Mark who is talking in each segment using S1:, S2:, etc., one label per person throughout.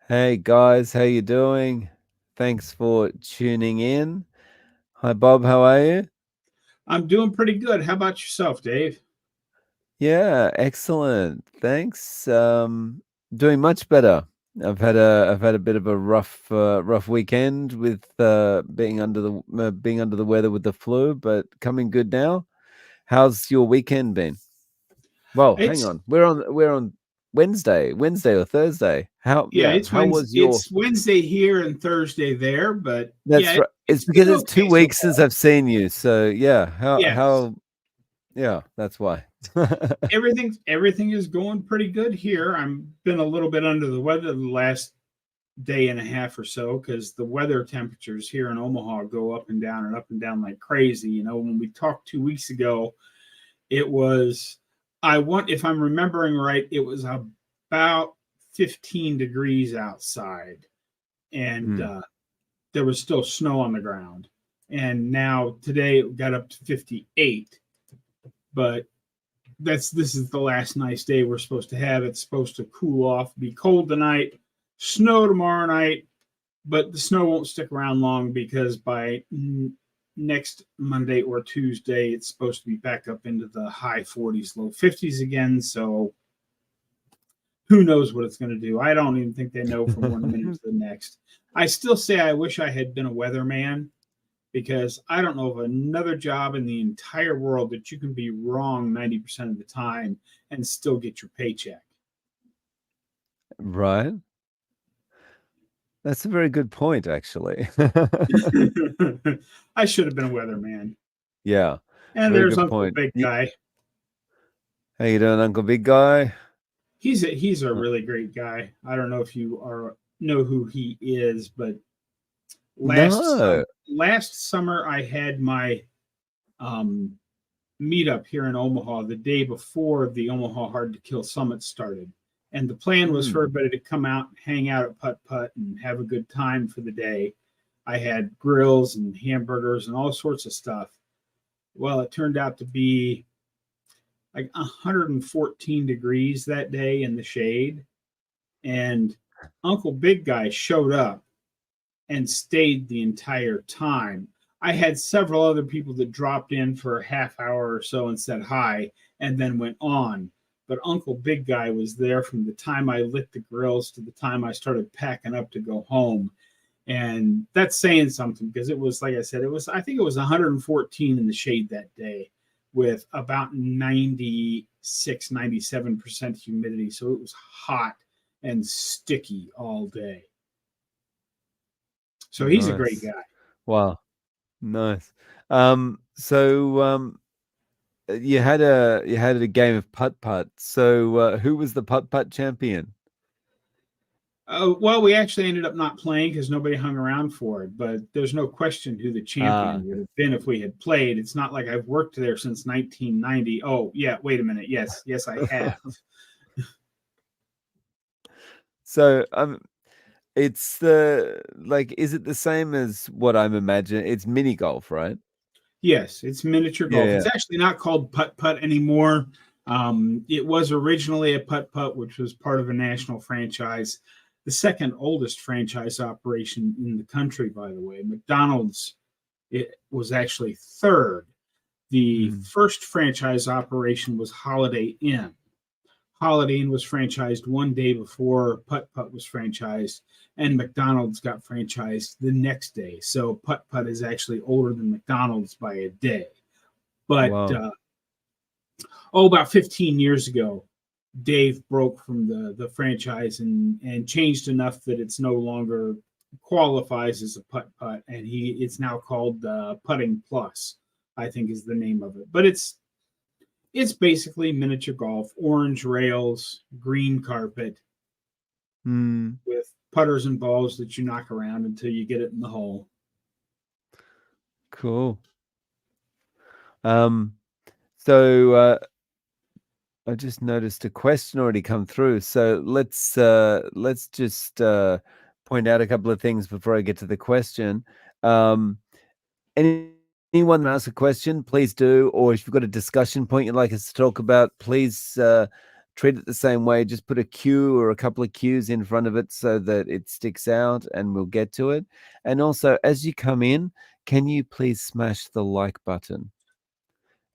S1: Hey guys, how you doing? Thanks for tuning in. Hi Bob, how are you?
S2: I'm doing pretty good. How about yourself, Dave?
S1: Yeah, excellent. Thanks. Doing much better. I've had a bit of a rough weekend with being under the weather with the flu, but coming good now. How's your weekend been? Well, hang
S2: It's
S1: on. We're on Wednesday or Thursday.
S2: yeah,
S1: How was your
S2: it's Wednesday here and Thursday there, but yeah,
S1: That's right. It's
S2: it's
S1: because
S2: been
S1: it's
S2: okay
S1: 2
S2: so
S1: weeks
S2: far.
S1: since I've seen you. So yeah,
S2: Yes,
S1: yeah, that's why.
S2: everything is going pretty good here. I'm been a little bit under the weather the last day and a half or so because the weather temperatures here in Omaha go up and down like crazy. When we talked 2 weeks ago, it was I want if I'm remembering right, it was about 15 degrees outside, and
S1: Hmm.
S2: there was still snow on the ground. And now today it got up to 58, but this is the last nice day we're supposed to have. It's supposed to cool off, be cold tonight, snow tomorrow night, but the snow won't stick around long because by next Monday or Tuesday, it's supposed to be back up into the high 40s, low 50s again. So who knows what it's going to do? I don't even think they know from one minute to the next. I still say I wish I had been a weatherman because I don't know of another job in the entire world that you can be wrong 90% of the time and still get your paycheck.
S1: Right. That's a very good point, actually.
S2: I should have been a weatherman.
S1: Yeah,
S2: And
S1: very
S2: there's
S1: good
S2: Uncle
S1: point.
S2: Big Guy.
S1: How you doing, Uncle Big Guy?
S2: He's a
S1: Uh,
S2: really great guy. I don't know if you are know who he is, but
S1: No.
S2: last summer I had my um, meetup here in Omaha the day before the Omaha Hard to Kill Summit started. And the plan was
S1: Hmm.
S2: for everybody to come out, hang out at Putt Putt, and have a good time for the day. I had grills and hamburgers and all sorts of stuff. Well, it turned out to be like 114 degrees that day in the shade. And Uncle Big Guy showed up and stayed the entire time. I had several other people that dropped in for a half hour or so and said hi and then went on. But Uncle Big Guy was there from the time I lit the grills to the time I started packing up to go home. And that's saying something because it was, like I said, I think it was 114 in the shade that day with about 96, 97% humidity. So it was hot and sticky all day. So he's a great
S1: Nice.
S2: guy.
S1: Wow. Nice. So you had a game of putt putt. So who was the putt putt champion?
S2: Well, we actually ended up not playing because nobody hung around for it. But there's no question who the
S1: Ah,
S2: champion would
S1: okay.
S2: have been if we had played. It's not like I've worked there since 1990. Oh, yeah. Wait a minute. Yes, I have.
S1: So it's the like, is it the same as what I'm imagining? It's mini golf, right?
S2: Yes, it's miniature
S1: Yeah,
S2: golf.
S1: yeah.
S2: It's actually not called putt putt anymore. It was originally a putt putt, which was part of a national franchise, the second oldest franchise operation in the country, by the way. McDonald's it was actually third. The
S1: Mm.
S2: first franchise operation was Holiday Inn. Holiday Inn was franchised one day before Putt Putt was franchised, and McDonald's got franchised the next day. So Putt Putt is actually older than McDonald's by a day. But
S1: Wow.
S2: about 15 years ago, Dave broke from the franchise and changed enough that it's no longer qualifies as a putt putt, and it's now called Putting Plus, I think is the name of it. But it's basically miniature golf, orange rails, green carpet
S1: Mm,
S2: with putters and balls that you knock around until you get it in the hole.
S1: cool. Um, so I just noticed a question already come through. So let's just point out a couple of things before I get to the question. Um, any, anyone ask a question, please do. Or if you've got a discussion point you'd like us to talk about, please treat it the same way. Just put a Q or a couple of Qs in front of it so that it sticks out and we'll get to it. And also, as you come in, can you please smash the like button?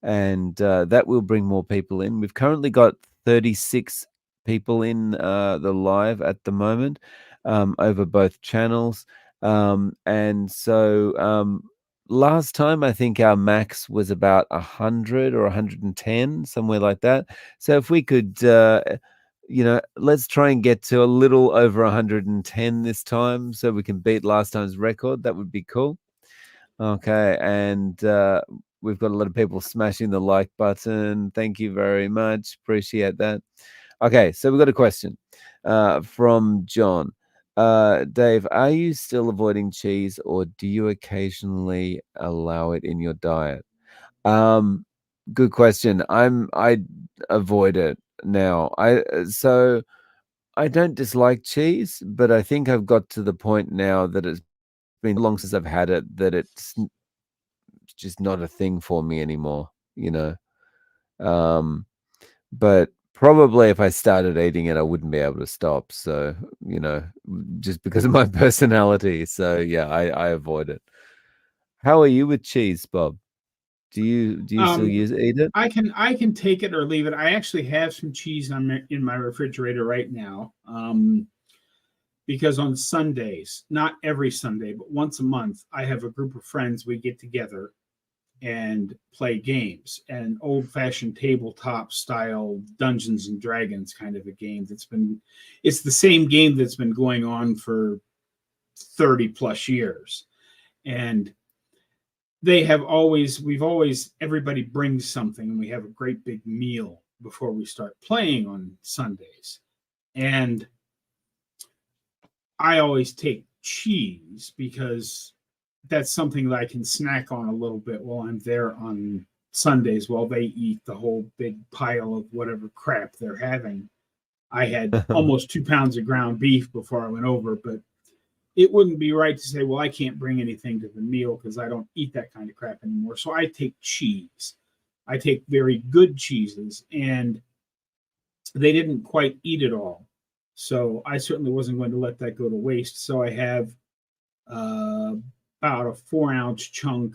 S1: And that will bring more people in. We've currently got 36 people in the live at the moment over both channels. And so last time, I think our max was about 100 or 110, somewhere like that. So if we could, let's try and get to a little over 110 this time so we can beat last time's record. That would be cool. Okay, and we've got a lot of people smashing the like button. Thank you very much. Appreciate that. Okay, so we've got a question from John. Dave, are you still avoiding cheese or do you occasionally allow it in your diet? Um, Good question. I avoid it now. So I don't dislike cheese, but I think I've got to the point now that it's been long since I've had it that it's just not a thing for me anymore, you know. Um, but probably if I started eating it, I wouldn't be able to stop. So, you know, just because of my personality. So yeah, I avoid it. How are you with cheese, Bob? Do you still
S2: Um,
S1: eat it?
S2: I can take it or leave it. I actually have some cheese in my refrigerator right now. Because on Sundays, not every Sunday, but once a month, I have a group of friends. We get together and play games, an old fashioned tabletop style Dungeons and Dragons kind of a game it's the same game that's been going on for 30 plus years. And we've always, everybody brings something and we have a great big meal before we start playing on Sundays. And I always take cheese because that's something that I can snack on a little bit while I'm there on Sundays while they eat the whole big pile of whatever crap they're having. I had almost 2 pounds of ground beef before I went over, but it wouldn't be right to say, well, I can't bring anything to the meal because I don't eat that kind of crap anymore. So I take cheese. I take very good cheeses, and they didn't quite eat it all. So I certainly wasn't going to let that go to waste. So I have uh, about a 4 ounce chunk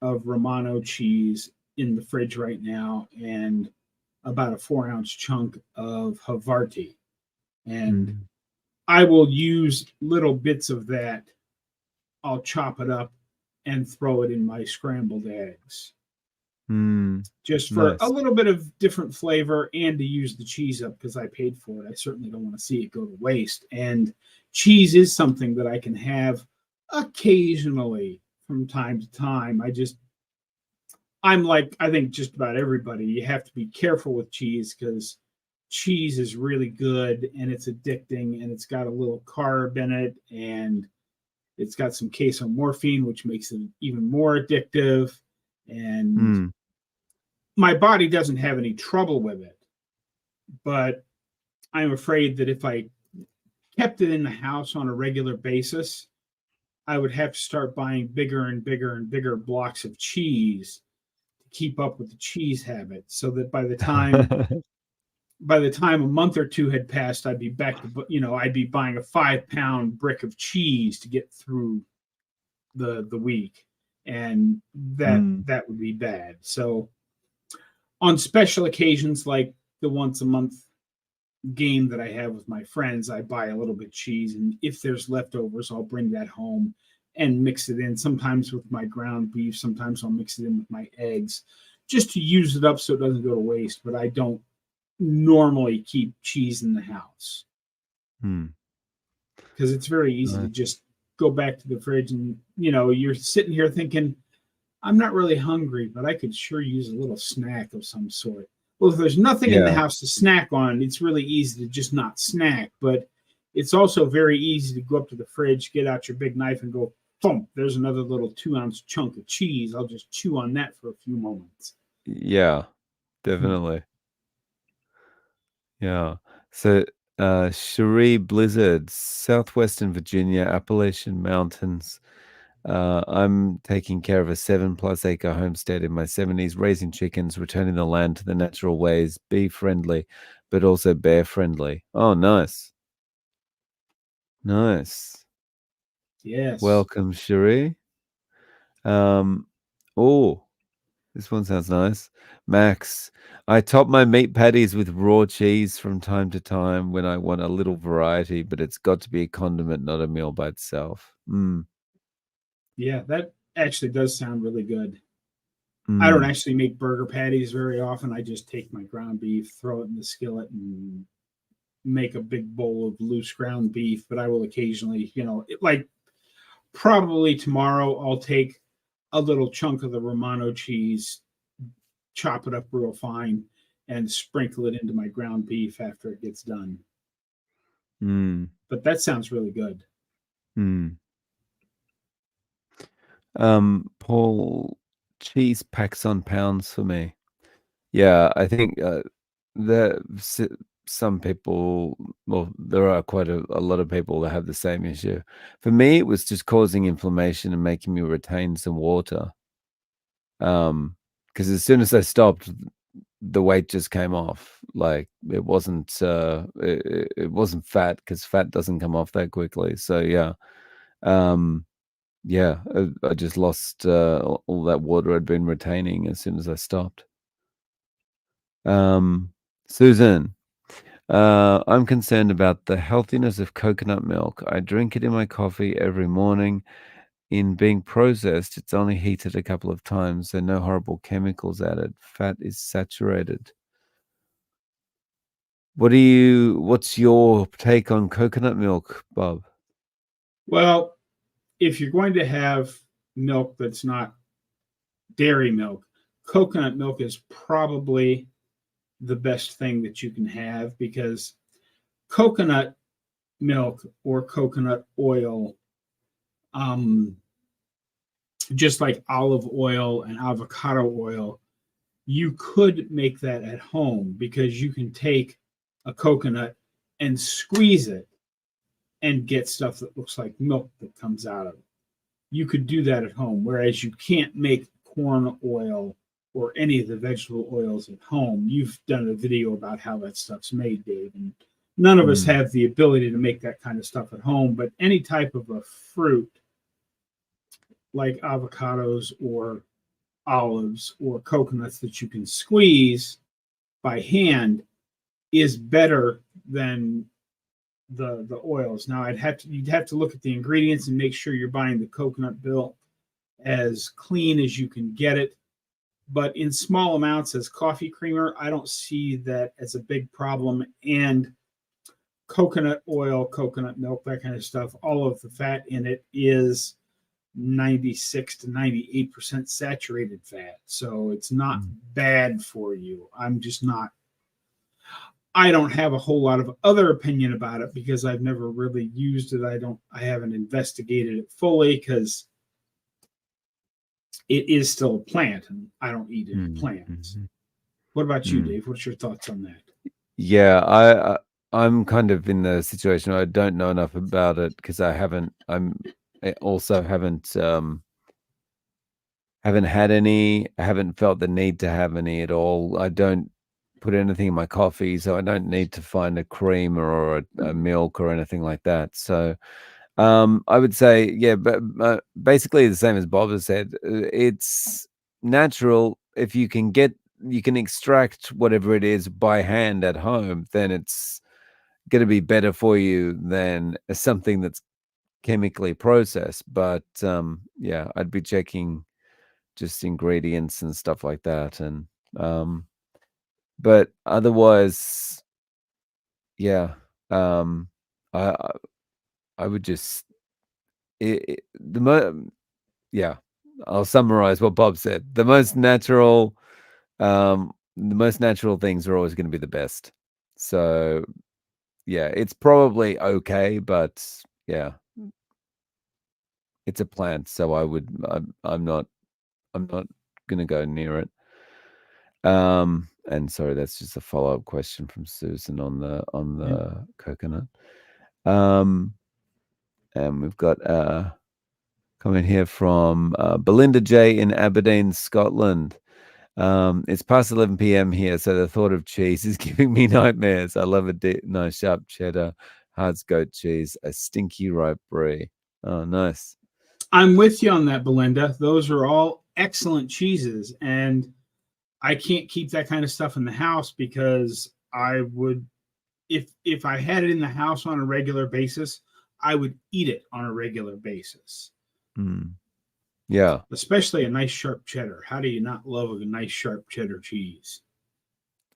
S2: of Romano cheese in the fridge right now, and about a 4 ounce chunk of Havarti. And
S1: Mm,
S2: I will use little bits of that. I'll chop it up and throw it in my scrambled eggs
S1: mm,
S2: just for a
S1: nice.
S2: little bit of different flavor and to use the cheese up because I paid for it. I certainly don't want to see it go to waste. And cheese is something that I can have occasionally from time to time. I'm like, I think just about everybody, you have to be careful with cheese because cheese is really good and it's addicting and it's got a little carb in it and it's got some casomorphine, which makes it even more addictive. And
S1: Mm,
S2: my body doesn't have any trouble with it, but I'm afraid that if I kept it in the house on a regular basis, I would have to start buying bigger and bigger and bigger blocks of cheese to keep up with the cheese habit so that by the time a month or two had passed, I'd be back to, I'd be buying a 5 pound brick of cheese to get through the week. And that
S1: mm,
S2: that would be bad. So on special occasions like the once a month game that I have with my friends, I buy a little bit of cheese, and if there's leftovers, I'll bring that home and mix it in. Sometimes with my ground beef, sometimes I'll mix it in with my eggs, just to use it up so it doesn't go to waste. But I don't normally keep cheese in the house
S1: mm,
S2: because it's very easy to
S1: nice.
S2: just go back to the fridge and you're sitting here thinking, I'm not really hungry, but I could sure use a little snack of some sort. Well, if there's nothing in the
S1: Yeah.
S2: house to snack on, it's really easy to just not snack. But it's also very easy to go up to the fridge, get out your big knife, and go, boom, there's another little 2 ounce chunk of cheese. I'll just chew on that for a few moments.
S1: Yeah, definitely. Yeah. So, Cherie Blizzard, Southwestern Virginia, Appalachian Mountains. I'm taking care of a 7+ acre homestead in my 70s, raising chickens, returning the land to the natural ways, bee friendly, but also bear friendly. Oh, nice. Nice.
S2: Yes.
S1: Welcome, Cherie. Um, oh, this one sounds nice. Max, I top my meat patties with raw cheese from time to time when I want a little variety, but it's got to be a condiment, not a meal by itself. Mm,
S2: Yeah, that actually does sound really good. I don't
S1: mm,
S2: actually make burger patties very often. I just take my ground beef, throw it in the skillet, and make a big bowl of loose ground beef. But I will occasionally, like probably tomorrow, I'll take a little chunk of the Romano cheese, chop it up real fine, and sprinkle it into my ground beef after it gets done.
S1: mm,
S2: But that sounds really good.
S1: mm. Paul, cheese packs on pounds for me. Yeah, I think there some people, well, there are quite a lot of people that have the same issue. For me, it was just causing inflammation and making me retain some water. Because as soon as I stopped, the weight just came off. Like it wasn't fat because fat doesn't come off that quickly. So yeah, um, yeah, I just lost all that water I'd been retaining as soon as I stopped. Um, Susan, I'm concerned about the healthiness of coconut milk. I drink it in my coffee every morning. In being processed, it's only heated a couple of times, so no horrible chemicals added. Fat is saturated. What's your take on coconut milk, Bob?
S2: Well, if you're going to have milk that's not dairy milk, coconut milk is probably the best thing that you can have because coconut milk or coconut oil, um, just like olive oil and avocado oil, you could make that at home because you can take a coconut and squeeze it and get stuff that looks like milk that comes out of it. You could do that at home, whereas you can't make corn oil or any of the vegetable oils at home. You've done a video about how that stuff's made, Dave, and none of us
S1: Mm,
S2: have the ability to make that kind of stuff at home. But any type of a fruit like avocados or olives or coconuts that you can squeeze by hand is better than the oils. Now you'd have to look at the ingredients and make sure you're buying the coconut milk as clean as you can get it. But in small amounts as coffee creamer, I don't see that as a big problem. And coconut oil, coconut milk, that kind of stuff, all of the fat in it is 96 to 98% saturated fat. So it's not
S1: mm,
S2: bad for you. I'm just not, I don't have a whole lot of other opinion about it because I've never really used it. I haven't investigated it fully because it is still a plant and I don't eat any
S1: mm,
S2: plants.
S1: mhm,
S2: What about you,
S1: mm.
S2: Dave? What's your thoughts on that?
S1: Yeah, I'm kind of in the situation where I don't know enough about it because I also haven't had any. I haven't felt the need to have any at all. I don't put anything in my coffee, so I don't need to find a cream or a milk or anything like that. So, I would say, yeah, but basically the same as Bob has said. It's natural if you can extract whatever it is by hand at home, then it's going to be better for you than something that's chemically processed. But yeah, I'd be checking just ingredients and stuff like that. And um, but otherwise, yeah, um, I I would just it, the yeah. I'll summarize what Bob said. The most natural things are always going to be the best. So yeah, it's probably okay, but yeah, it's a plant, so I'm not going to go near it. And sorry, that's just a follow-up question from Susan on
S2: Yeah.
S1: the coconut. Um, and we've got comment here from Belinda J in Aberdeen, Scotland. It's past 11 p.m. here, so the thought of cheese is giving me nightmares. I love a nice sharp cheddar, Hart's goat cheese, a stinky ripe brie. Oh, nice.
S2: I'm with you on that, Belinda. Those are all excellent cheeses, and I can't keep that kind of stuff in the house because I would, if I had it in the house on a regular basis, I would eat it on a regular basis.
S1: Mm. Yeah,
S2: Especially a nice sharp cheddar. How do you not love a nice sharp cheddar cheese?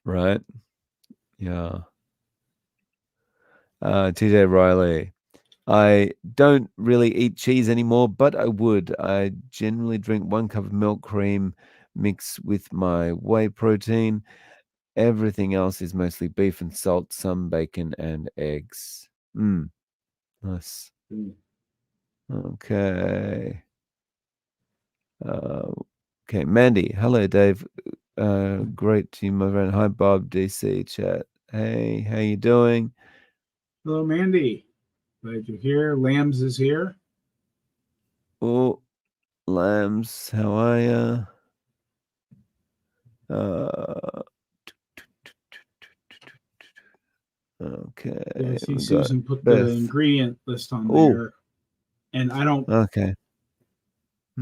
S1: right. Yeah. TJ Riley. I don't really eat cheese anymore, but I would. I generally drink 1 cup of milk cream mixed with my whey protein. Everything else is mostly beef and salt, some bacon and eggs. Nice.
S2: Mm.
S1: Okay. Uh, okay, Mandy. Hello, Dave. Great to you, my friend. Hi, Bob. DC chat. Hey, how you doing?
S2: Hello, Mandy. Glad you're here. Lambs is here.
S1: Oh, Lambs. How are ya? Uh,
S2: Yeah, I
S1: okay,
S2: see
S1: we got
S2: Susan put the
S1: Beth.
S2: ingredient list on
S1: Oh,
S2: there, and
S1: okay.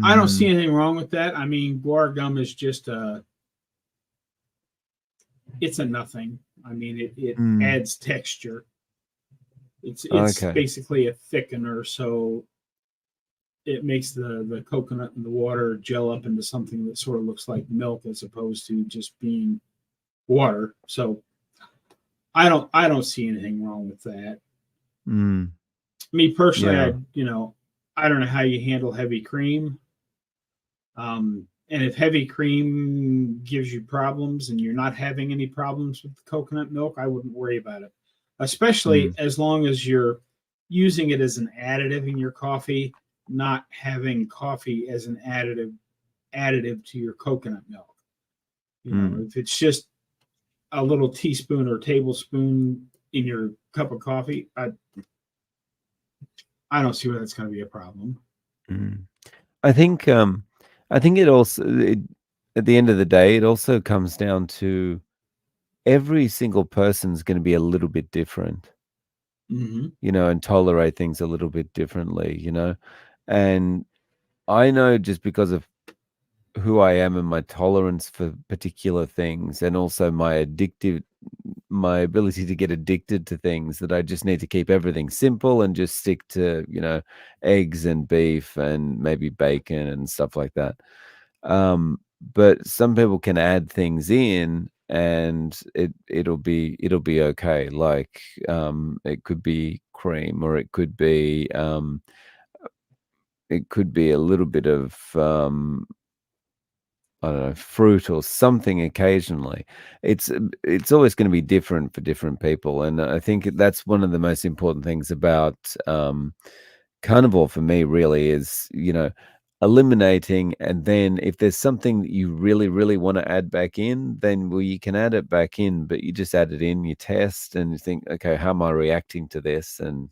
S2: I don't see
S1: Mm,
S2: anything wrong with that. I mean, guar gum is just it's a nothing. I mean, it
S1: mm,
S2: adds texture. It's
S1: okay.
S2: basically a thickener, so it makes the coconut and the water gel up into something that sort of looks like milk as opposed to just being water. So I don't see anything wrong with that.
S1: Mm,
S2: Me personally,
S1: yeah.
S2: I don't know how you handle heavy cream. And if heavy cream gives you problems and you're not having any problems with the coconut milk, I wouldn't worry about it, especially
S1: Mm,
S2: as long as you're using it as an additive in your coffee, not having coffee as an additive to your coconut milk.
S1: mm,
S2: If it's just a little teaspoon or tablespoon in your cup of coffee, I don't see where that's going to be a problem.
S1: mm. I think I think it also at the end of the day, it also comes down to every single person's going to be a little bit different,
S2: Mm-hmm.
S1: and tolerate things a little bit differently. And I know just because of who I am and my tolerance for particular things, and also my ability to get addicted to things, that I just need to keep everything simple and just stick to, eggs and beef and maybe bacon and stuff like that. But some people can add things in and it'll be okay. Like it could be cream, or it could be a little bit of I don't know, fruit or something occasionally. It's always going to be different for different people, and I think that's one of the most important things about carnivore for me. Really, is eliminating, and then if there's something that you really, really want to add back in, then well, you can add it back in, but you just add it in, you test, and you think, okay, how am I reacting to this? And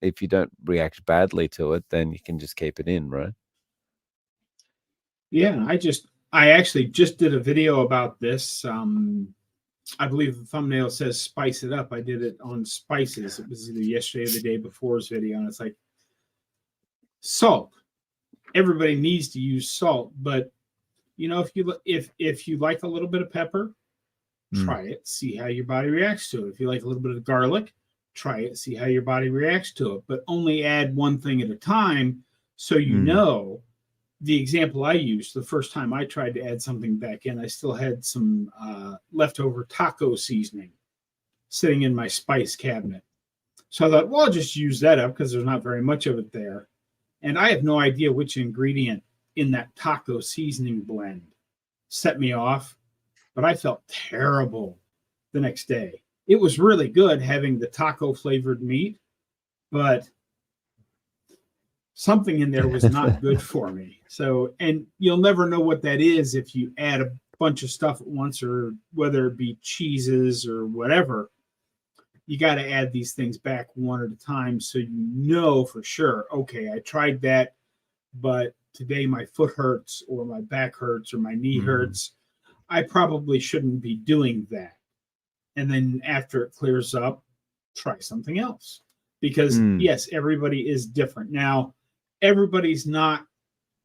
S1: if you don't react badly to it, then you can just keep it in, right?
S2: Yeah, I actually just did a video about this. I believe the thumbnail says "spice it up." I did it on spices. It was either yesterday or the day before's video, and it's like salt. Everybody needs to use salt, but if you like a little bit of pepper,
S1: Mm,
S2: try it. See how your body reacts to it. If you like a little bit of garlic, try it. See how your body reacts to it. But only add one thing at a time, so
S1: mm,
S2: the example I used the first time I tried to add something back in, I still had some leftover taco seasoning sitting in my spice cabinet. So I thought, well, I'll just use that up because there's not very much of it there. And I have no idea which ingredient in that taco seasoning blend set me off, but I felt terrible the next day. It was really good having the taco flavored meat, but something in there was not good for me. So, and you'll never know what that is if you add a bunch of stuff at once, or whether it be cheeses or whatever. You got to add these things back one at a time so you know for sure, okay, I tried that, but today my foot hurts or my back hurts or my knee
S1: mm,
S2: hurts. I probably shouldn't be doing that. And then after it clears up, try something else. Because
S1: Mm,
S2: yes, everybody is different. Now, everybody's not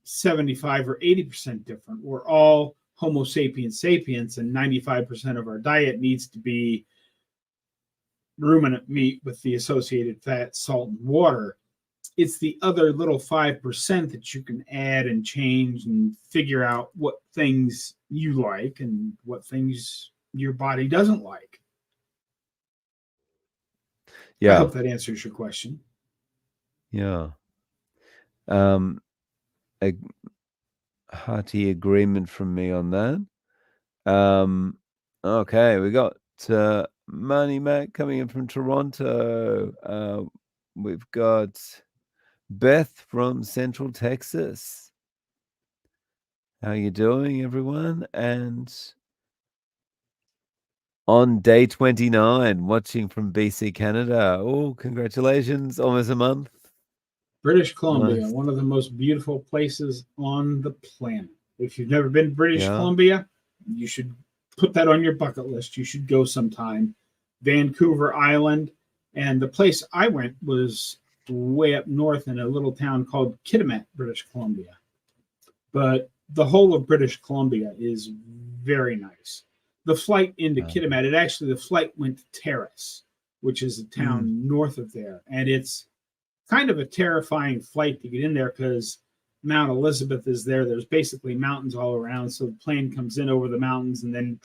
S2: 75 or 80% different. We're all Homo sapiens sapiens, and 95% of our diet needs to be ruminant meat with the associated fat, salt, and water. It's the other little 5% that you can add and change and figure out what things you like and what things your body doesn't like. I
S1: yeah,
S2: hope that answers your question.
S1: yeah. Um, a hearty agreement from me on that. Um, okay, we got Money Mac coming in from Toronto. We've got Beth from Central Texas. How you doing, everyone? And on day 29, watching from BC, Canada. Oh, congratulations. Almost a month.
S2: British Columbia,
S1: Nice.
S2: one of the most beautiful places on the planet. If you've never been to British
S1: Yeah.
S2: Columbia, you should put that on your bucket list. You should go sometime. Vancouver Island. And the place I went was way up north in a little town called Kitimat, British Columbia. But the whole of British Columbia is very nice. The flight into
S1: Um,
S2: Kitimat, the flight went to Terrace, which is a
S1: mm.
S2: town north of there. And it's kind of a terrifying flight to get in there because Mount Elizabeth is there. There's basically mountains all around. So the plane comes in over the mountains and then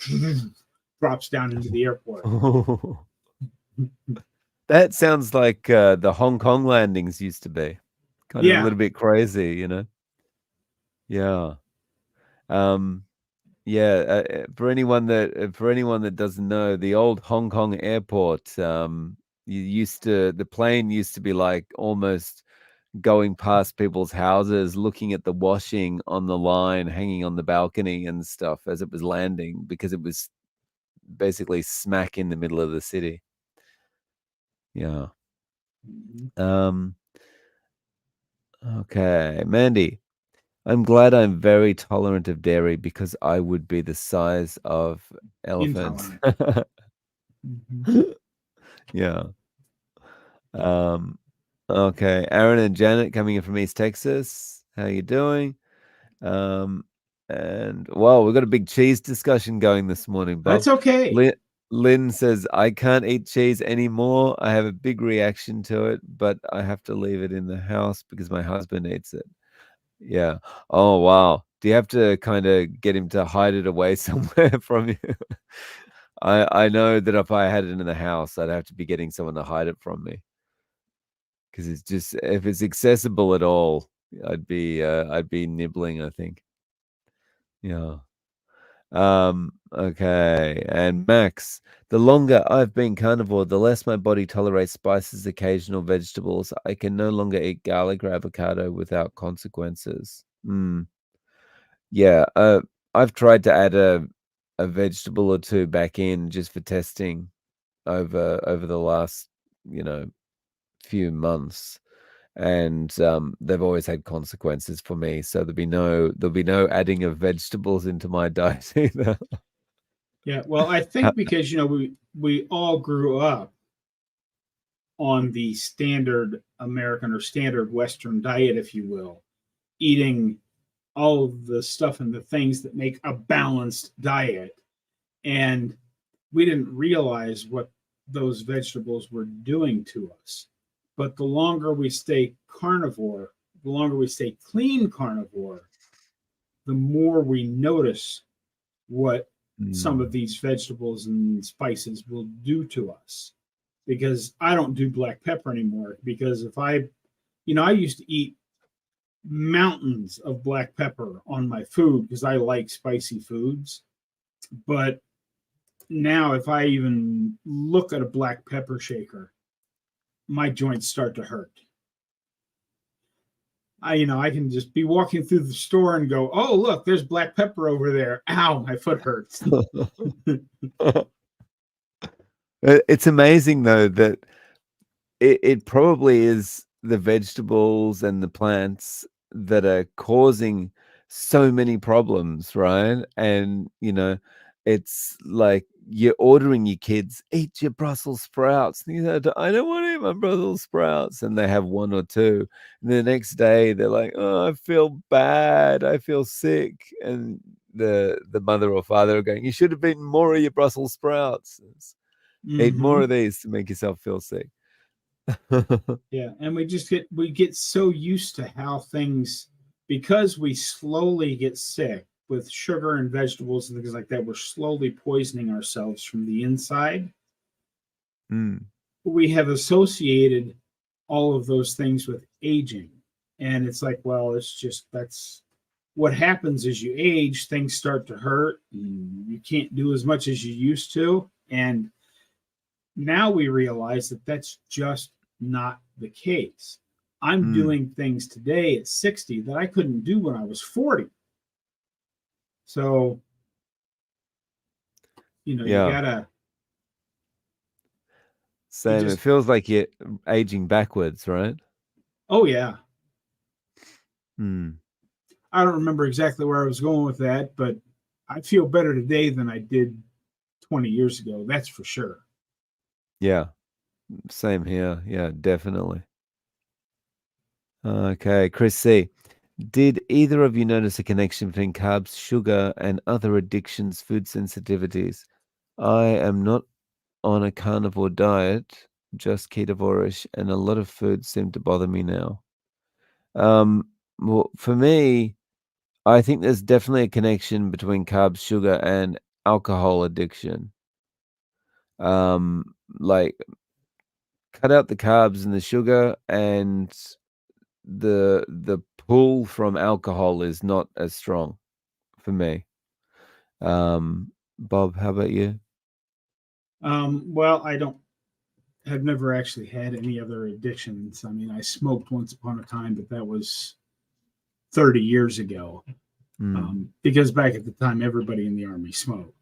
S2: drops down into the airport.
S1: That sounds like the Hong Kong landings used to be. Kind of a
S2: Yeah,
S1: little bit crazy, you know? Yeah. Um, yeah, for anyone that doesn't know, the old Hong Kong airport, the plane used to be like almost going past people's houses, looking at the washing on the line, hanging on the balcony and stuff as it was landing because it was basically smack in the middle of the city. Yeah.
S2: mhm.
S1: Um, okay, Mandy. I'm glad I'm very tolerant of dairy because I would be the size of elephants.
S2: Intolerant. Mhm.
S1: Yeah. Um, okay. Aaron and Janet coming in from East Texas. How you doing? Um, and wow, we've got a big cheese discussion going this morning,
S2: That's
S1: Bob.
S2: okay.
S1: Lynn says, I can't eat cheese anymore. I have a big reaction to it, but I have to leave it in the house because my husband eats it. Yeah. Oh, wow. Do you have to kind of get him to hide it away somewhere from you? I know that if I had it in the house, I'd have to be getting someone to hide it from me because it's just if it's accessible at all, I'd be nibbling, I think. Yeah. Okay. And Max, the longer I've been carnivore, the less my body tolerates spices, occasional vegetables. I can no longer eat garlic or avocado without consequences. Mm. Yeah, I've tried to add a vegetable or two back in just for testing over the last, you know, few months, and they've always had consequences for me. So there'll be no adding of vegetables into my diet either.
S2: Yeah. Well, I
S1: How-
S2: think because we all grew up on the standard American or standard Western diet, if you will, eating all of the stuff and the things that make a balanced diet. And we didn't realize what those vegetables were doing to us. But the longer we stay carnivore, the longer we stay clean carnivore, the more we notice what some of
S1: Mm,
S2: these vegetables and spices will do to us. Because I don't do black pepper anymore. Because if I used to eat mountains of black pepper on my food because I like spicy foods. But now, if I even look at a black pepper shaker, my joints start to hurt. I can just be walking through the store and go, oh, look, there's black pepper over there. Ow, my foot hurts.
S1: It's amazing though that it probably is the vegetables and the plants that are causing so many problems, right? And it's like you're ordering your kids, eat your Brussels sprouts. And I don't want to eat my Brussels sprouts. And they have one or two. And the next day they're like, oh, I feel bad. I feel sick. And the mother or father are going, you should have eaten more of your Brussels sprouts. Eat more
S2: Mm-hmm.
S1: of these to make yourself feel sick.
S2: Yeah, and we get so used to how things, because we slowly get sick with sugar and vegetables and things like that. We're slowly poisoning ourselves from the inside.
S1: Mm,
S2: We have associated all of those things with aging, and it's like, well, it's just that's what happens as you age. Things start to hurt, and you can't do as much as you used to, and now we realize that that's just not the case. I'm
S1: mm,
S2: doing things today at 60 that I couldn't do when I was 40. So, you
S1: yeah,
S2: gotta, you
S1: same. It
S2: just,
S1: feels like you're aging backwards, right?
S2: oh, yeah.
S1: Mm,
S2: I don't remember exactly where I was going with that, but I feel better today than I did 20 years ago. That's for sure.
S1: yeah, same here. Yeah, definitely. Okay, Chris C. Did either of you notice a connection between carbs, sugar, and other addictions, food sensitivities? I am not on a carnivore diet, just ketovorish, and a lot of foods seem to bother me now. Um, well, for me, I think there's definitely a connection between carbs, sugar, and alcohol addiction. Like cut out the carbs and the sugar, and the pull from alcohol is not as strong for me. Bob, how about you?
S2: Well, I don't have never actually had any other addictions. I mean, I smoked once upon a time, but that was 30 years ago.
S1: Mm,
S2: Because back at the time, everybody in the army smoked.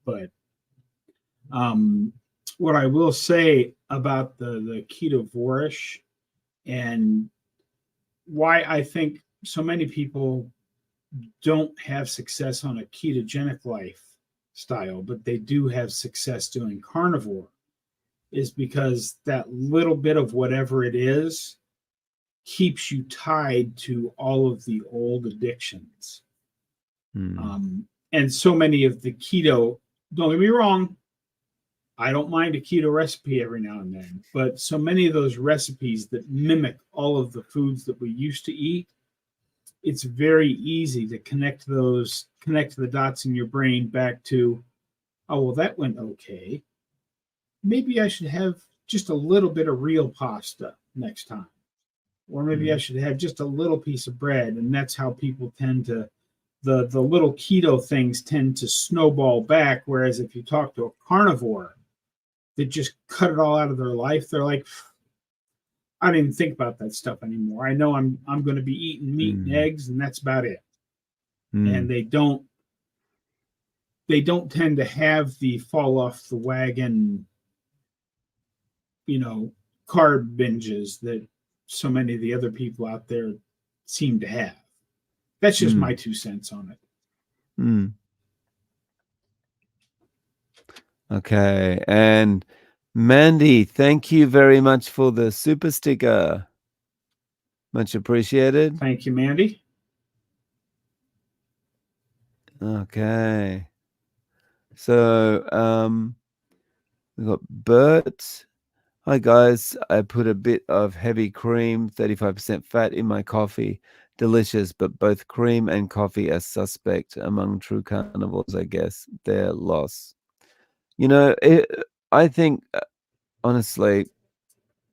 S2: But um, what I will say about the ketovorish and why I think so many people don't have success on a ketogenic lifestyle, but they do have success doing carnivore, is because that little bit of whatever it is keeps you tied to all of the old addictions.
S1: mm,
S2: And so many of the keto, don't get me wrong, I don't mind a keto recipe every now and then, but so many of those recipes that mimic all of the foods that we used to eat, it's very easy to connect the dots in your brain back to, oh, well, that went okay. Maybe I should have just a little bit of real pasta next time. Or maybe I
S1: mm,
S2: should have just a little piece of bread. And that's how people tend to, the little keto things tend to snowball back. Whereas if you talk to a carnivore that just cut it all out of their life, they're like, I don't even think about that stuff anymore. I know I'm going to be eating meat and
S1: mm,
S2: eggs, and that's about it. And
S1: mm,
S2: they don't tend to have the fall off the wagon, you know, carb binges that so many of the other people out there seem to have. That's just my
S1: mm,
S2: 2 cents on it.
S1: mm. Okay, and Mandy, thank you very much for the super sticker. Much appreciated.
S2: Thank you, Mandy.
S1: Okay. So, we got Bert. Hi guys, I put a bit of heavy cream, 35% fat in my coffee. Delicious, but both cream and coffee are suspect among true carnivores, I guess. Their loss. You know, it, I think honestly,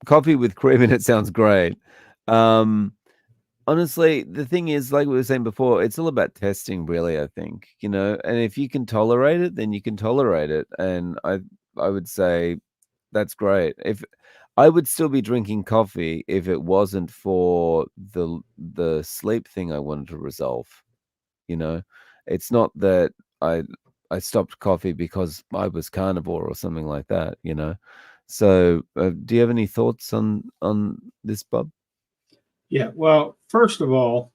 S1: coffee with cream in it sounds great. Um, Honestly, the thing is, like we were saying before, it's all about testing, really, I think, and if you can tolerate it, then you can tolerate it. And I would say that's great. If I would still be drinking coffee if it wasn't for the sleep thing I wanted to resolve, you know. It's not that I I stopped coffee because I was carnivore or something like that. So, do you have any thoughts on this, Bob?
S2: Yeah. Well, first of all,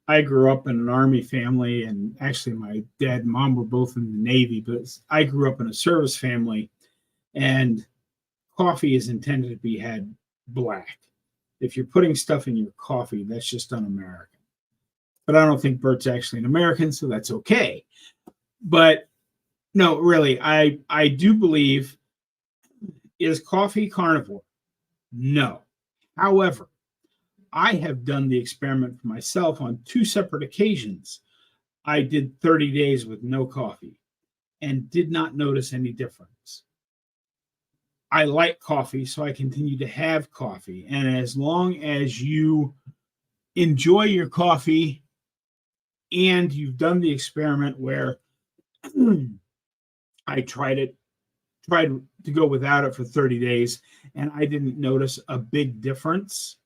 S2: I grew up in an Army family, and actually, my dad and mom were both in the Navy, but I grew up in a service family, and coffee is intended to be had black. If you're putting stuff in your coffee, that's just un American. But I don't think Bert's actually an American, so that's okay. But no, really, I do believe, is coffee carnivore? No. However, I have done the experiment for myself on two separate occasions. I did 30 days with no coffee and did not notice any difference. I like coffee, so I continue to have coffee. And as long as you enjoy your coffee and you've done the experiment where I tried to go without it for 30 days and I didn't notice a big difference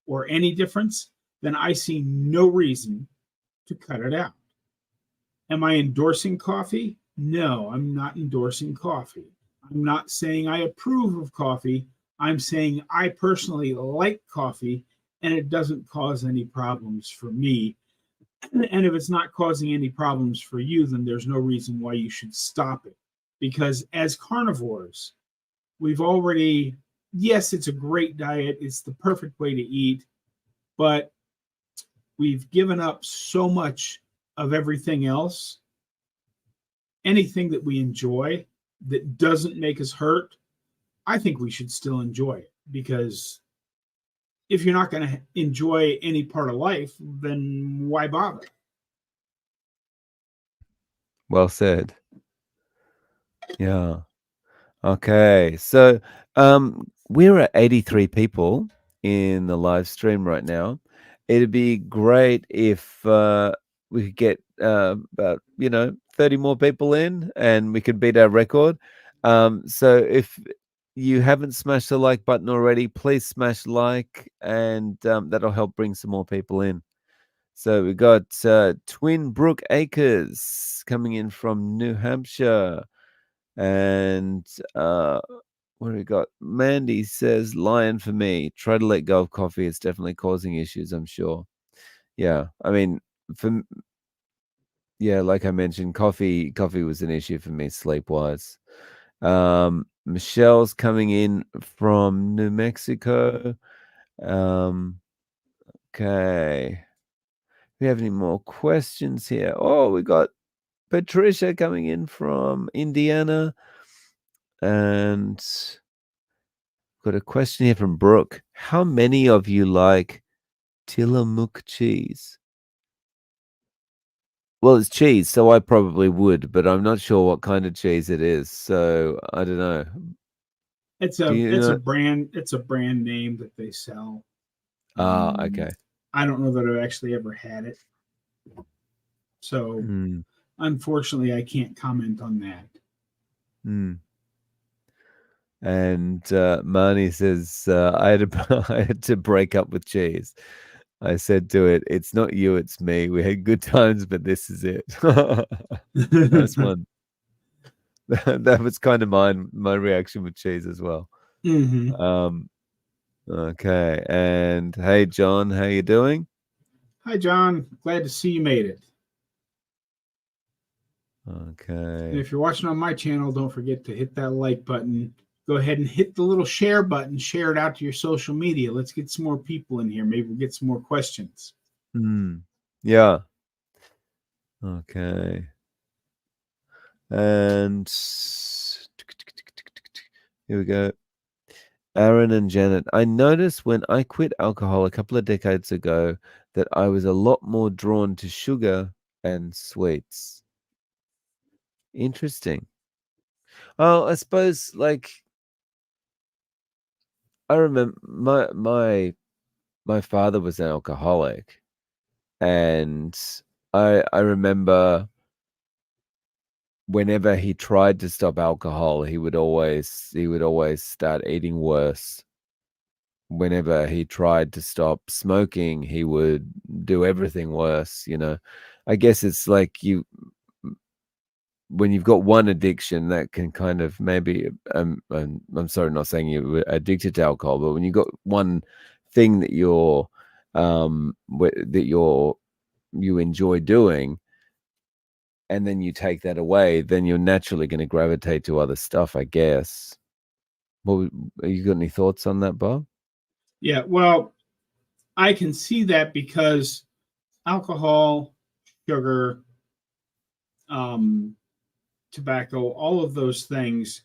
S2: or any difference, then I see no reason to cut it out. Am I endorsing coffee? No, I'm not endorsing coffee. I'm not saying I approve of coffee. I'm saying I personally like coffee and it doesn't cause any problems for me. And if it's not causing any problems for you, then there's no reason why you should stop it. Because as carnivores, we've already, yes, it's a great diet, it's the perfect way to eat, but we've given up so much of everything else. Anything that we enjoy that doesn't make us hurt, I think we should still enjoy it, because if you're not going to enjoy any part of life, then why bother?
S1: Well said. Yeah. Okay. So, we're at 83 people in the live stream right now. It'd be great if we could get about 30 more people in, and we could beat our record. So if you haven't smashed the like button already, please smash like, and that'll help bring some more people in. So we got Twin Brook Acres coming in from New Hampshire. And what do we got? Mandy says, "Lion for me. Try to let go of coffee. It's definitely causing issues, I'm sure." Yeah, I mean, for yeah, like I mentioned, coffee was an issue for me sleep wise. Michelle's coming in from New Mexico. Um, okay. We have any more questions here? Oh, we got Patricia coming in from Indiana, and got a question here from Brooke. How many of you like Tillamook cheese? Well, it's cheese, so I probably would, but I'm not sure what kind of cheese it is. So I don't know.
S2: It's
S1: Do
S2: a
S1: you
S2: it's a
S1: know?
S2: brand it's a brand name that they sell.
S1: Ah,
S2: Um,
S1: okay.
S2: I don't know that I've actually ever had it, so
S1: Mm,
S2: unfortunately, I can't comment on that.
S1: mm. And Marnie says, I had to break up with cheese. I said to it, "It's not you, it's me. We had good times, but this is it." Nice one. That was kind of my reaction with cheese as well.
S2: Hmm.
S1: Um, okay. And hey, John, how you doing?
S2: Hi, John. Glad to see you made it. And
S1: Okay.
S2: if you're watching on my channel, don't forget to hit that like button. Go ahead and hit the little share button. Share it out to your social media. Let's get some more people in here. Maybe we'll get some more questions.
S1: Yeah. Okay. And here we go. Aaron and Janet. I noticed when I quit alcohol a couple of decades ago that I was a lot more drawn to sugar and sweets. Interesting. Oh, I suppose I remember my father was an alcoholic, and I remember whenever he tried to stop alcohol, he would always start eating worse. Whenever he tried to stop smoking, he would do everything worse. I guess it's like when you've got one addiction that can kind of maybe I'm sorry, not saying you were addicted to alcohol, but when you've got one thing that you're you enjoy doing, and then you take that away, then you're naturally going to gravitate to other stuff, I guess. Well, you got any thoughts on that, Bob?
S2: Yeah, well, I can see that because alcohol, sugar, um, tobacco, all of those things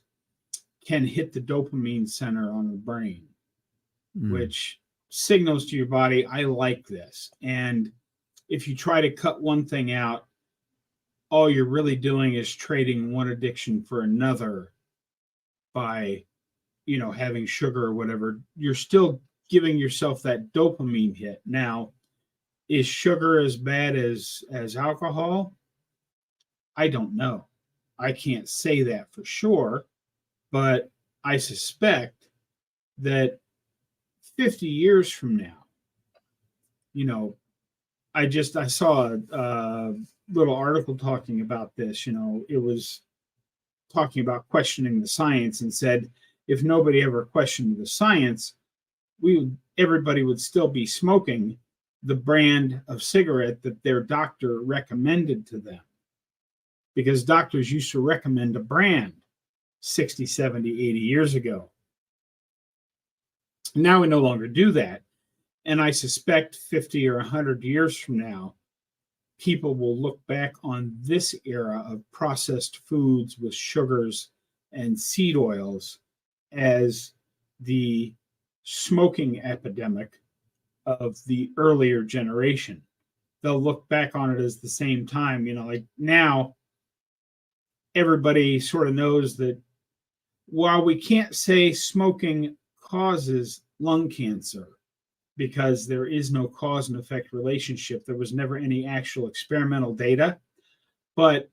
S2: can hit the dopamine center on the brain,
S1: Mm.
S2: which signals to your body, I like this. And if you try to cut one thing out, all you're really doing is trading one addiction for another by, having sugar or whatever. You're still giving yourself that dopamine hit. Now, is sugar as bad as alcohol? I don't know. I can't say that for sure, but I suspect that 50 years from now, you know, I saw a little article talking about this. It was talking about questioning the science and said if nobody ever questioned the science, everybody would still be smoking the brand of cigarette that their doctor recommended to them, because doctors used to recommend a brand 60, 70, 80 years ago. Now we no longer do that. And I suspect 50 or 100 years from now, people will look back on this era of processed foods with sugars and seed oils as the smoking epidemic of the earlier generation. They'll look back on it as the same time. Like now, everybody sort of knows that while we can't say smoking causes lung cancer, because there is no cause and effect relationship, there was never any actual experimental data, but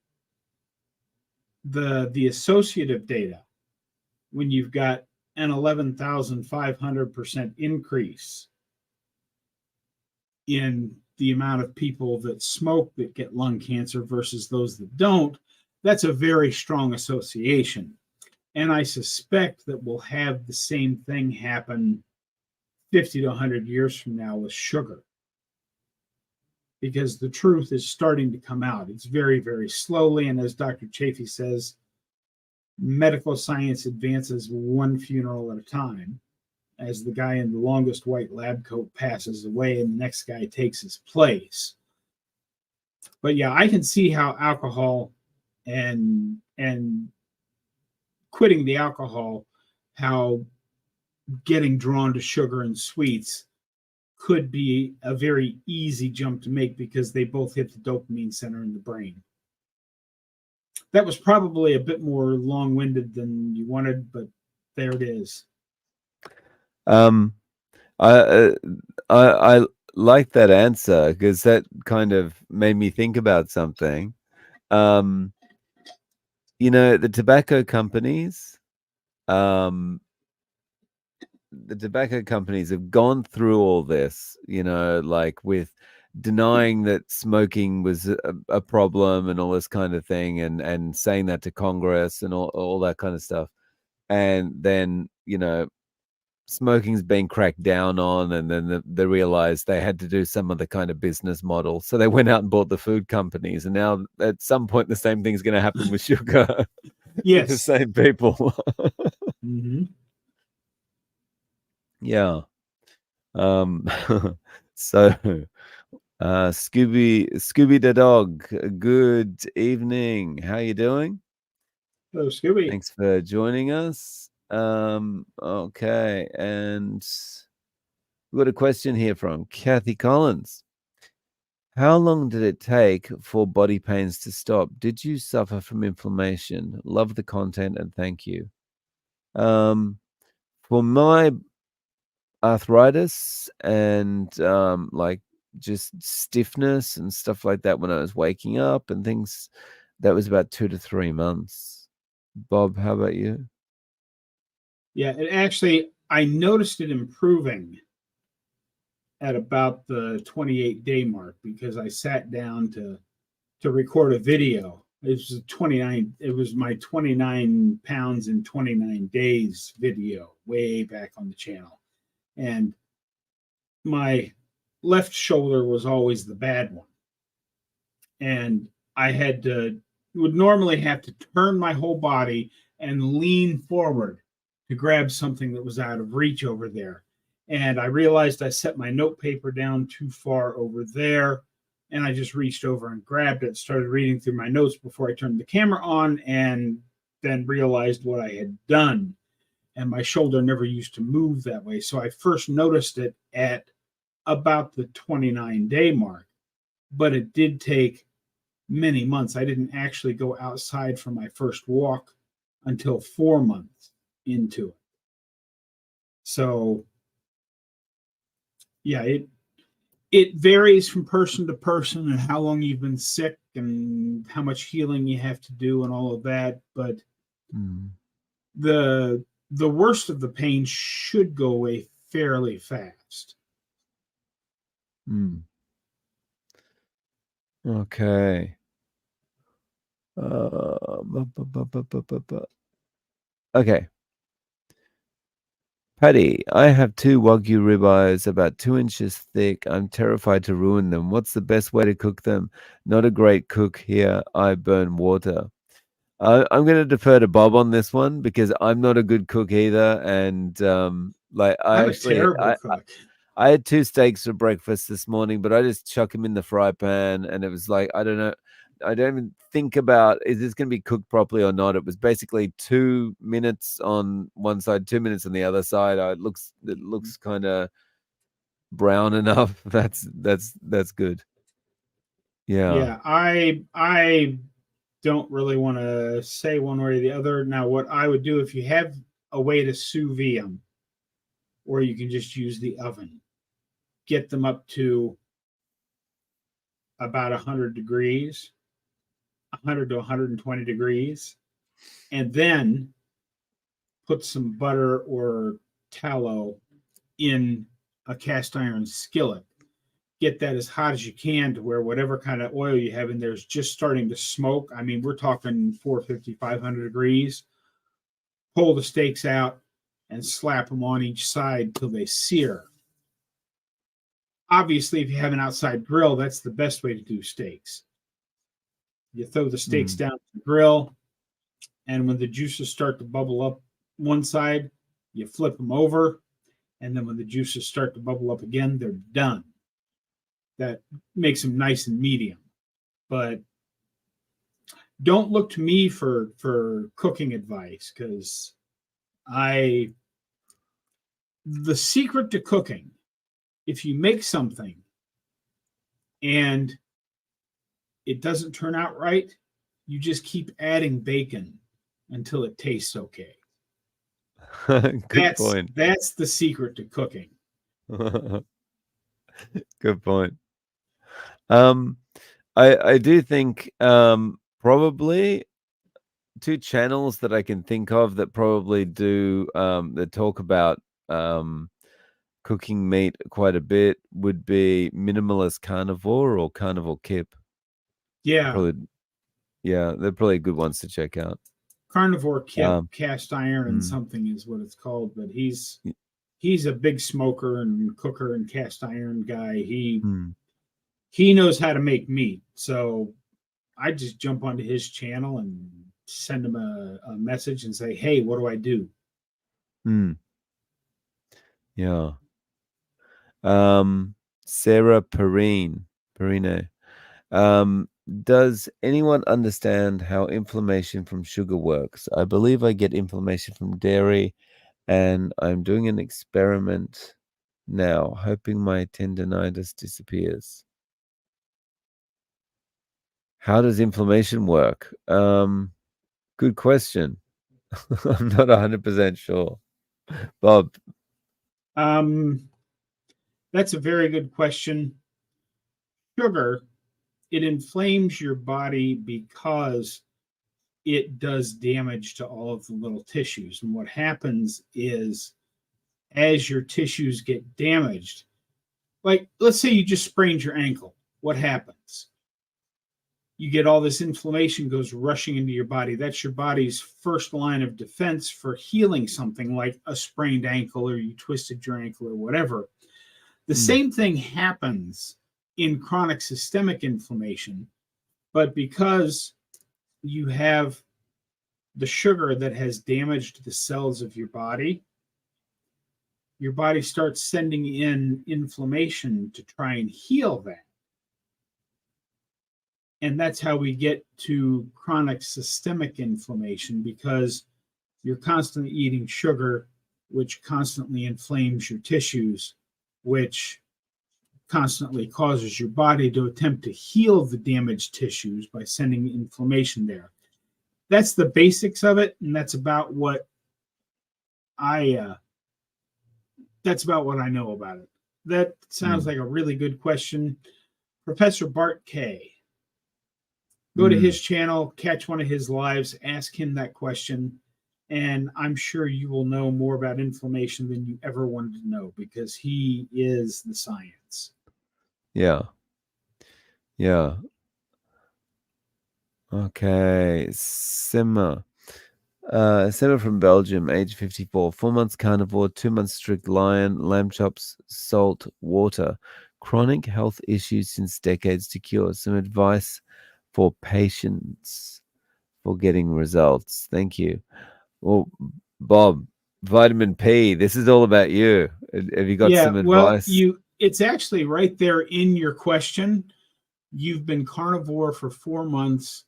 S2: the associative data, when you've got an 11,500% increase in the amount of people that smoke that get lung cancer versus those that don't, that's a very strong association. And I suspect that we'll have the same thing happen 50 to 100 years from now with sugar, because the truth is starting to come out. It's very, very slowly. And as Dr. Chafee says, medical science advances one funeral at a time, as the guy in the longest white lab coat passes away and the next guy takes his place. But yeah, I can see how alcohol and quitting the alcohol, how getting drawn to sugar and sweets could be a very easy jump to make because they both hit the dopamine center in the brain. That was probably a bit more long-winded than you wanted, but there it is.
S1: Um, I I like that answer because that kind of made me think about something. Um, the tobacco companies, um, the tobacco companies have gone through all this, like with denying that smoking was a problem and all this kind of thing, and saying that to Congress and all that kind of stuff. And then, smoking's been cracked down on, and then they realized they had to do some other kind of business model. So they went out and bought the food companies. And now at some point, the same thing's going to happen with sugar with the
S2: Yes.
S1: same people.
S2: Mm-hmm.
S1: Yeah. Um, so, Scooby the dog, good evening. How you doing?
S2: Hello, Scooby.
S1: Thanks for joining us. Okay, and we've got a question here from Kathy Collins. How long did it take for body pains to stop? Did you suffer from inflammation? Love the content and thank you. For my arthritis and like just stiffness and stuff like that when I was waking up and things, that was about 2 to 3 months. Bob, how about you?
S2: Yeah, it actually, I noticed it improving at about the 28-day mark because I sat down to record a video. It was my 29 pounds in 29 days video way back on the channel. And my left shoulder was always the bad one. and I had to would normally have to turn my whole body and lean forward to grab something that was out of reach over there. And I realized I set my note paper down too far over there, and I just reached over and grabbed it, started reading through my notes before I turned the camera on, and then realized what I had done. And my shoulder never used to move that way. So I first noticed it at about the 29-day mark, but it did take many months. I didn't actually go outside for my first walk until 4 months into it. So yeah, it varies from person to person and how long you've been sick and how much healing you have to do and all of that. But
S1: Mm.
S2: the worst of the pain should go away fairly fast.
S1: Mm. Okay. Okay. Patty, I have two Wagyu ribeyes about 2 inches thick. I'm terrified to ruin them. What's the best way to cook them? Not a great cook here. I burn water. I'm going to defer to Bob on this one because I'm not a good cook either. And like
S2: I'm a terrible cook.
S1: I had two steaks for breakfast this morning, but I just chuck them in the fry pan, and it was like I don't know. I don't even think about is this going to be cooked properly or not. It was basically 2 minutes on one side, 2 minutes on the other side. It looks kind of brown enough. That's good. Yeah.
S2: Yeah, I don't really want to say one way or the other. Now, what I would do if you have a way to sous vide them, or you can just use the oven, get them up to about 100 degrees, 100 to 120 degrees, and then put some butter or tallow in a cast iron skillet. Get that as hot as you can to where whatever kind of oil you have in there is just starting to smoke. I mean, we're talking 450, 500 degrees. Pull the steaks out and slap them on each side till they sear. Obviously, if you have an outside grill, that's the best way to do steaks. You throw the steaks
S1: Mm,
S2: down the grill, and when the juices start to bubble up one side, you flip them over, and then when the juices start to bubble up again, they're done. That makes them nice and medium. But don't look to me for cooking advice because I the secret to cooking, if you make something and it doesn't turn out right, you just keep adding bacon until it tastes okay.
S1: good point.
S2: That's the secret to cooking.
S1: Good point. Um, I do think probably two channels that I can think of that probably do that talk about um cooking meat quite a bit would be Minimalist Carnivore or Carnivore Kip.
S2: Yeah,
S1: Probably, yeah, they're probably good ones to check out.
S2: carnivore kip
S1: Um,
S2: cast iron and
S1: mm,
S2: something is what it's called, but
S1: y-
S2: he's a big smoker and cooker and cast iron guy.
S1: mm,
S2: He knows how to make meat. So I just jump onto his channel and send him a message and say, "Hey, what do I do?"
S1: mm, yeah. Sarah Perine. Does anyone understand how inflammation from sugar works? I believe I get inflammation from dairy, and I'm doing an experiment now, hoping my tendinitis disappears. How does inflammation work? Good question. I'm not 100% sure. Bob.
S2: Um, that's a very good question. Sugar, it inflames your body because it does damage to all of the little tissues. And what happens is, as your tissues get damaged, like let's say you just sprained your ankle, what happens? You get all this inflammation goes rushing into your body. That's your body's first line of defense for healing something like a sprained ankle or you twisted your ankle or whatever. The
S1: Mm,
S2: same thing happens in chronic systemic inflammation, But because you have the sugar that has damaged the cells of your body starts sending in inflammation to try and heal that. And that's how we get to chronic systemic inflammation, because you're constantly eating sugar, which constantly inflames your tissues, which constantly causes your body to attempt to heal the damaged tissues by sending inflammation there. That's the basics of it, and I that's about what I know about it. That sounds
S1: Mm.
S2: like a really good question. Professor Bart K. Go to
S1: Mm.
S2: his channel, catch one of his lives, ask him that question, and I'm sure you will know more about inflammation than you ever wanted to know, because he is the science.
S1: Yeah. Yeah. Okay. Simmer. Simmer from Belgium, age 54, 4 months carnivore, 2 months strict lion, lamb chops, salt, water. Chronic health issues since decades to cure. Some advice for patients for getting results. Thank you. Well, Bob, vitamin P, this is all about you. Have you got
S2: Yeah,
S1: some
S2: well,
S1: advice?
S2: you it's actually right there in your question. You've been carnivore for 4 months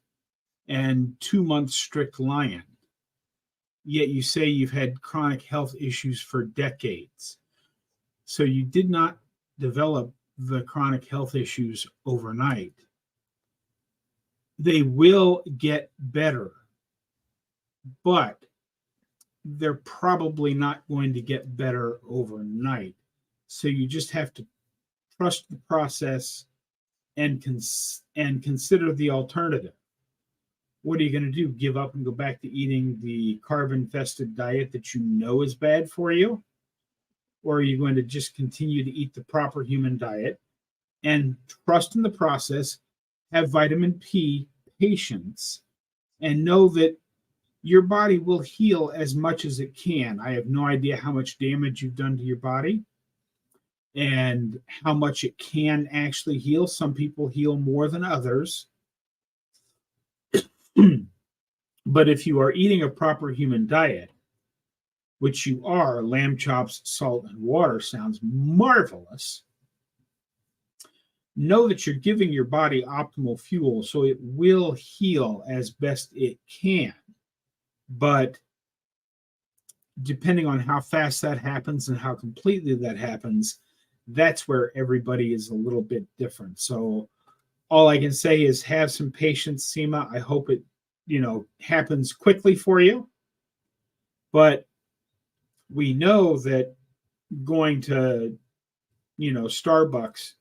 S2: and 2 months strict lion, yet you say you've had chronic health issues for decades. So you did not develop the chronic health issues overnight. They will get better, but they're probably not going to get better overnight. So you just have to trust the process and consider the alternative. What are you going to do? Give up and go back to eating the carb infested diet that you know is bad for you? Or are you going to just continue to eat the proper human diet and trust in the process, have vitamin P patience, and know that your body will heal as much as it can? I have no idea how much damage you've done to your body and how much it can actually heal. Some people heal more than others. But if you are eating a proper human diet, which you are, lamb chops, salt, and water sounds marvelous. Know that you're giving your body optimal fuel so it will heal as best it can. But depending on how fast that happens and how completely that happens, that's where everybody is a little bit different. So all I can say is have some patience, Seema. I hope it, happens quickly for you. But we know that going to, Starbucks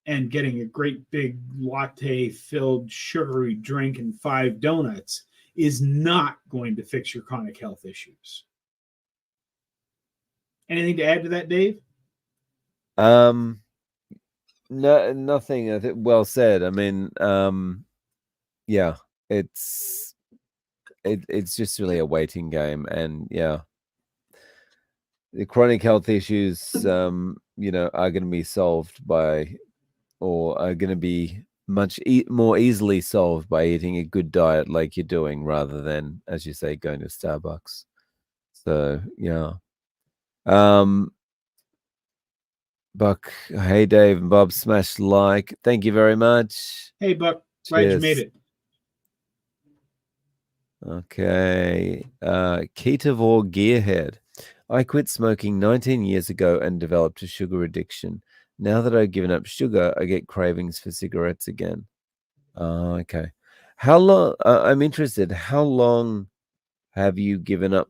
S2: and getting a great big latte filled sugary drink and 5 donuts is not going to fix your chronic health issues. Anything to add to that, Dave?
S1: Um, no, nothing. I think well said. I mean, yeah, it's it's just really a waiting game, and yeah, the chronic health issues, are going to be solved by, or are going to be much more easily solved by eating a good diet like you're doing, rather than, as you say, going to Starbucks. So yeah. Um, Buck, hey Dave and Bob, smash like. Thank you very much.
S2: Hey, Buck, glad you made
S1: Cheers.
S2: it.
S1: Okay. Ketovore Gearhead. I quit smoking 19 years ago and developed a sugar addiction. Now that I've given up sugar, I get cravings for cigarettes again. Okay. How long? I'm interested. How long have you given up?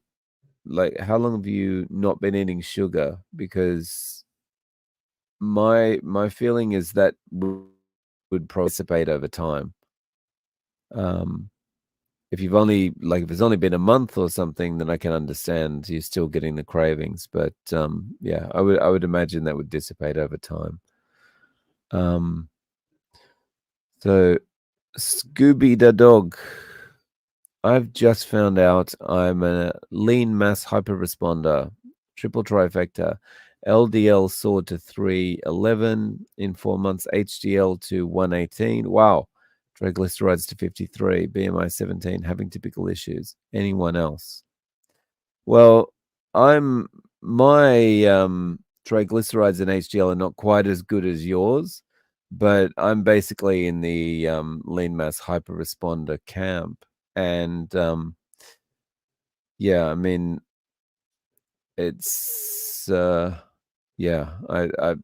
S1: Like, how long have you not been eating sugar? Because my feeling is that would probably dissipate over time. Um, if you've only like if it's only been a month or something, then I can understand you're still getting the cravings. But yeah, I would imagine that would dissipate over time. Um, so Scooby the dog. I've just found out I'm a lean mass hyperresponder, triple trifecta. LDL soared to 311 in 4 months, HDL to 118. Wow. Triglycerides to 53, BMI 17, having typical issues. Anyone else? Well, I'm my triglycerides and HDL are not quite as good as yours, but I'm basically in the lean mass hyperresponder camp, and yeah, I mean it's yeah, I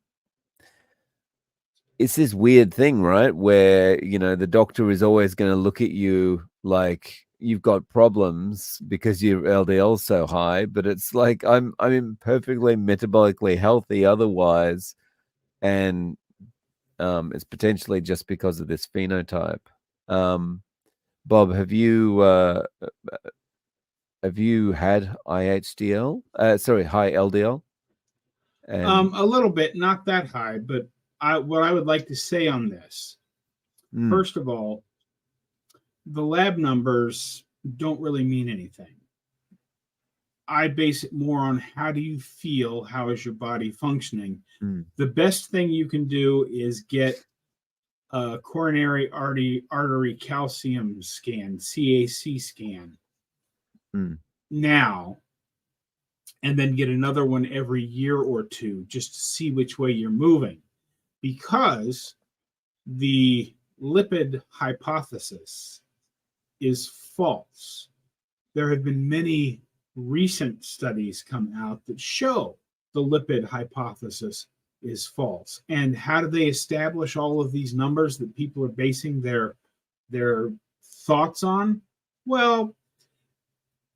S1: it's this weird thing, right? Where, the doctor is always going to look at you like you've got problems because your LDL's so high, but it's like I'm perfectly metabolically healthy otherwise, and it's potentially just because of this phenotype. Um, Bob, have you had IHDL? Sorry, high LDL? And
S2: A little bit, not that high, but what I would like to say on this,
S1: mm,
S2: first of all, the lab numbers don't really mean anything. I base it more on how do you feel? How is your body functioning?
S1: mm,
S2: The best thing you can do is get a coronary artery calcium scan, CAC scan,
S1: mm,
S2: now, and then get another one every year or two just to see which way you're moving. Because the lipid hypothesis is false. There have been many recent studies come out that show the lipid hypothesis is false. And how do they establish all of these numbers that people are basing their thoughts on? Well,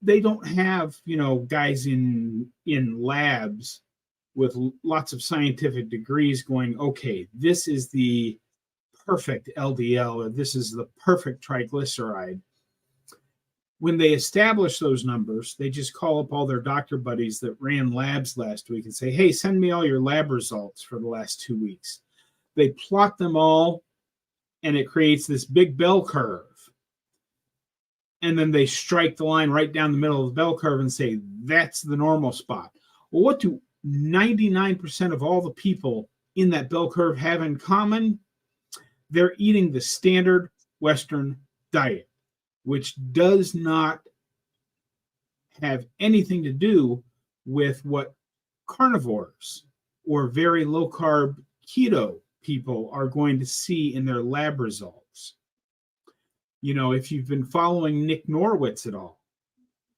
S2: they don't have, guys in labs with lots of scientific degrees going, okay, this is the perfect LDL or this is the perfect triglyceride. When they establish those numbers, they just call up all their doctor buddies that ran labs last week and say, hey, send me all your lab results for the last 2 weeks. They plot them all, and it creates this big bell curve. And then they strike the line right down the middle of the bell curve and say, that's the normal spot. Well, what do 99% of all the people in that bell curve have in common? They're eating the standard Western diet, which does not have anything to do with what carnivores or very low carb keto people are going to see in their lab results. If you've been following Nick Norwitz at all,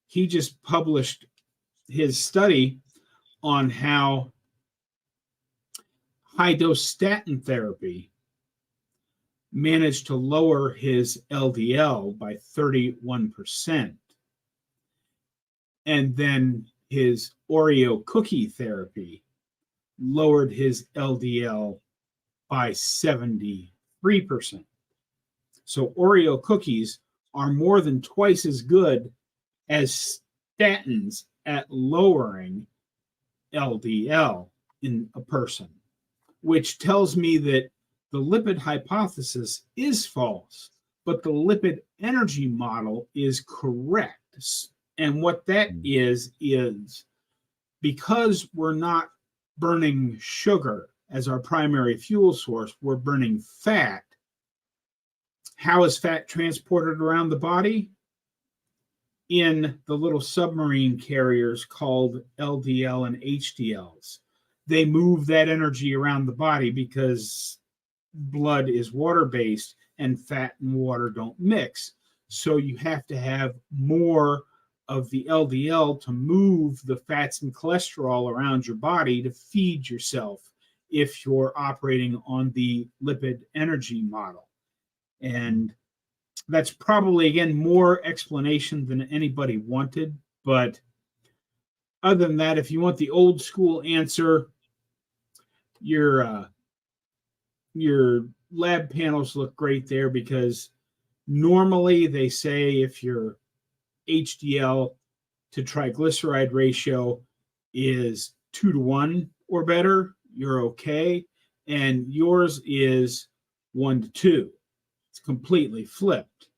S2: he just published his study on how high dose statin therapy managed to lower his LDL by 31%. And then his Oreo cookie therapy lowered his LDL by 73%. So Oreo cookies are more than twice as good as statins at lowering LDL in a person, which tells me that the lipid hypothesis is false, but the lipid energy model is correct. And what that
S1: mm,
S2: is because we're not burning sugar as our primary fuel source, we're burning fat. How is fat transported around the body? In the little submarine carriers called LDL and HDLs. They move that energy around the body because blood is water-based and fat and water don't mix. So you have to have more of the LDL to move the fats and cholesterol around your body to feed yourself if you're operating on the lipid energy model. And that's probably, again, more explanation than anybody wanted. But other than that, if you want the old school answer, your lab panels look great there because normally they say if your HDL to triglyceride ratio is 2-to-1 or better, you're okay. And yours is 1-to-2. It's completely flipped.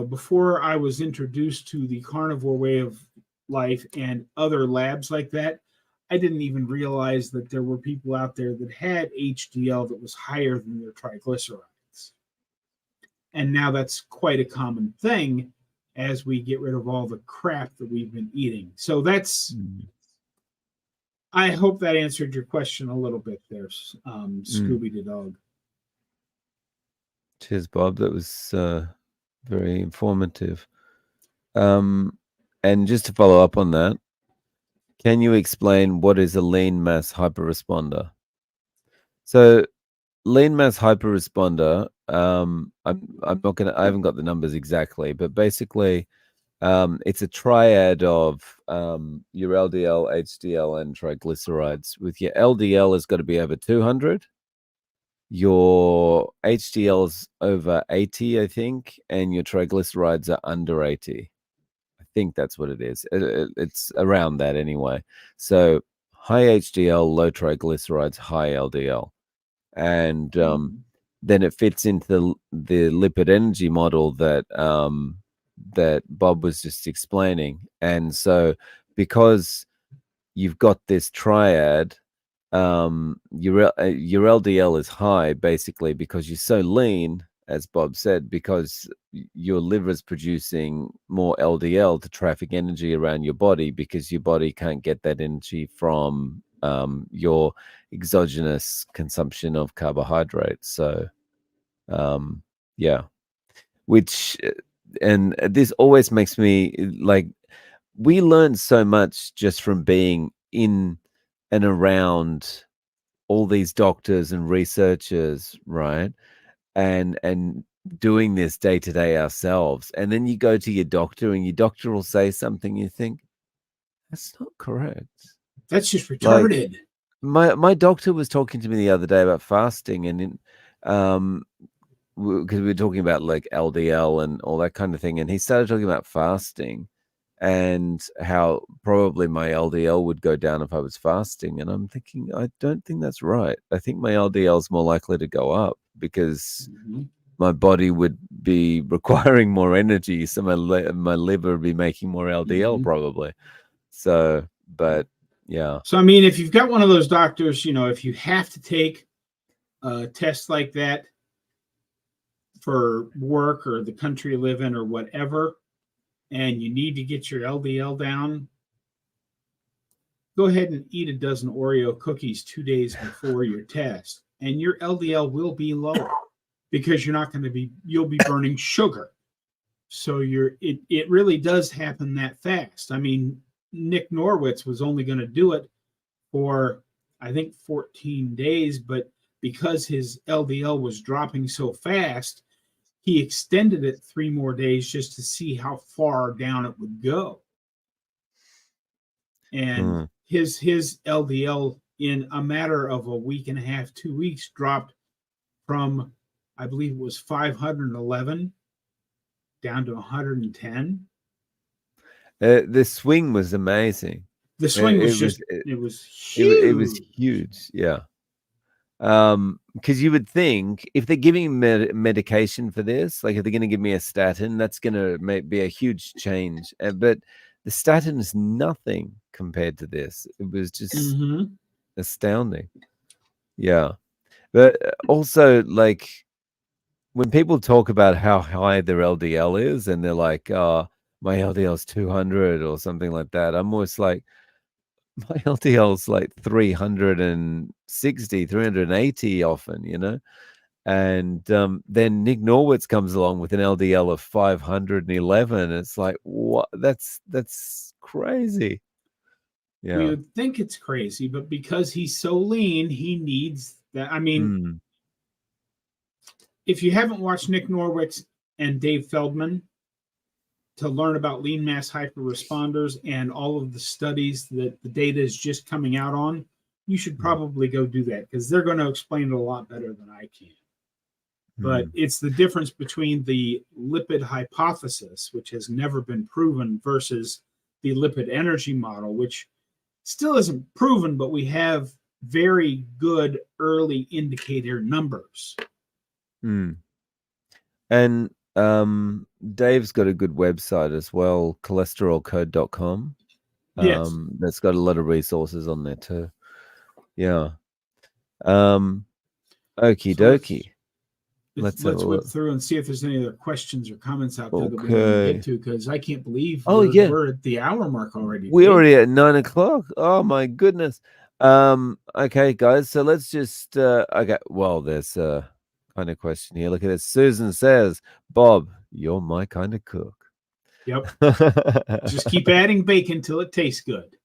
S2: Before I was introduced to the carnivore way of life and other labs like that, I didn't even realize that there were people out there that had HDL that was higher than their triglycerides. And now that's quite a common thing as we get rid of all the crap that we've been eating. So that's,
S1: Mm.
S2: I hope that answered your question a little bit there,
S1: Mm.
S2: Scooby the dog.
S1: Cheers, Bob. That was very informative. Um, and just to follow up on that, can you explain what is a lean mass hyperresponder? So, lean mass hyperresponder, I'm not gonna, I haven't got the numbers exactly, but basically, it's a triad of your LDL, HDL, and triglycerides. With your LDL has got to be over 200, your HDL's over 80, I think, and your triglycerides are under 80. I think that's what it is. It's around that anyway. So high HDL, low triglycerides, high LDL, and
S2: Mhm.
S1: then it fits into the lipid energy model that Bob was just explaining. And so because you've got this triad, your LDL is high basically because you're so lean, as Bob said, because your liver is producing more LDL to traffic energy around your body because your body can't get that energy from your exogenous consumption of carbohydrates. So, um, yeah, which and this always makes me like we learn so much just from being in and around all these doctors and researchers, right? And doing this day to day ourselves. And then you go to your doctor and your doctor will say something you think, that's not correct.
S2: That's just
S1: Like
S2: retarded.
S1: my doctor was talking to me the other day about fasting um because we were talking about like LDL and all that kind of thing. And he started talking about fasting and how probably my LDL would go down if I was fasting. And I'm thinking, I don't think that's right. I think my LDL is more likely to go up because
S2: Mhm.
S1: my body would be requiring more energy. So my liver would be making more LDL
S2: Mhm.
S1: probably. So, but yeah.
S2: So, I mean, if you've got one of those doctors, if you have to take a test like that for work or the country you live in or whatever, and you need to get your LDL down, go ahead and eat a dozen Oreo cookies 2 days before your test, and your LDL will be lower because you'll be burning sugar. So it really does happen that fast. I mean, Nick Norwitz was only going to do it for I think 14 days, but because his LDL was dropping so fast, he extended it 3 more days just to see how far down it would go. And
S1: Mm.
S2: his LDL in a matter of a week and a half, 2 weeks dropped from I believe it was 511 down to 110.
S1: The swing was amazing.
S2: The swing
S1: It,
S2: was
S1: it was
S2: just it was
S1: it was
S2: huge.
S1: huge. Yeah. Because you would think if they're giving medication for this, like if they're going to give me a statin, that's going to be a huge change. But the statin is nothing compared to this. It was just
S2: Mm-hmm.
S1: astounding. Yeah. But also, like when people talk about how high their LDL is, and they're like, "Oh, my LDL is 200 or something like that," I'm always like, my LDL's like 360, 380 often, And then Nick Norwitz comes along with an LDL of 511. It's like, what? That's crazy.
S2: We
S1: Yeah.
S2: would think it's crazy, but because he's so lean, he needs that. I mean,
S1: Mm,
S2: if you haven't watched Nick Norwitz and Dave Feldman to learn about lean mass hyperresponders and all of the studies that the data is just coming out on, you should
S1: mm,
S2: probably go do that because they're going to explain it a lot better than I can. But
S1: mm,
S2: it's the difference between the lipid hypothesis, which has never been proven, versus the lipid energy model, which still isn't proven, but we have very good early indicator numbers.
S1: mm. And Dave's got a good website as well, cholesterolcode.com.
S2: Yes.
S1: That's got a lot of resources on there too. Yeah. Um, Okie
S2: So let's
S1: dokie. Let's have a
S2: Let's whip
S1: look.
S2: through and see if there's any other questions or comments out there that we didn't get
S1: Okay.
S2: to, because I can't believe
S1: Oh yeah,
S2: we're at the hour mark already,
S1: we're
S2: Dave.
S1: already at 9 o'clock. Oh my goodness. Okay, guys. So let's just. Okay. Well, there's a kind of question here. Look at this. Susan says, "Bob, you're my kind of cook."
S2: Yep. Just keep adding bacon till it tastes good.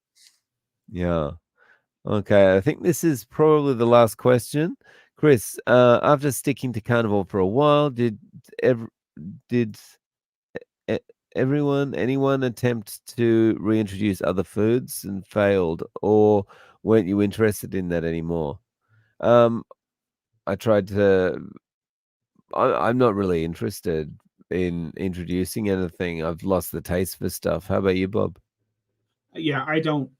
S1: Yeah. Okay. I think this is probably the last question. Chris, after sticking to carnivore for a while, ever did e- anyone attempt to reintroduce other foods and failed, or weren't you interested in that anymore? Um, I tried to. I'm not really interested in introducing anything. I've lost the taste for stuff. How about you, Bob?
S2: Yeah, I don't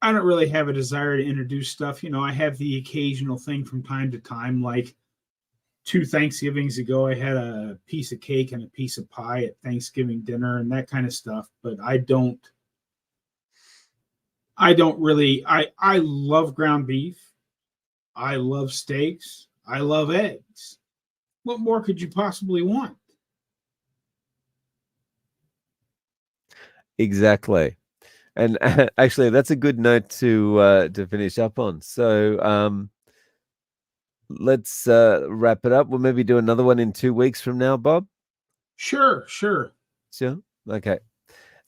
S2: really have a desire to introduce stuff. I have the occasional thing from time to time, like 2 Thanksgivings ago, I had a piece of cake and a piece of pie at Thanksgiving dinner and that kind of stuff. But I don't really, I love ground beef. I love steaks. I love eggs. What more could you possibly want?
S1: Exactly. And actually, that's a good note to finish up on. So let's wrap it up. We'll maybe do another one in 2 weeks from now, Bob.
S2: Sure, sure.
S1: Sure. Okay.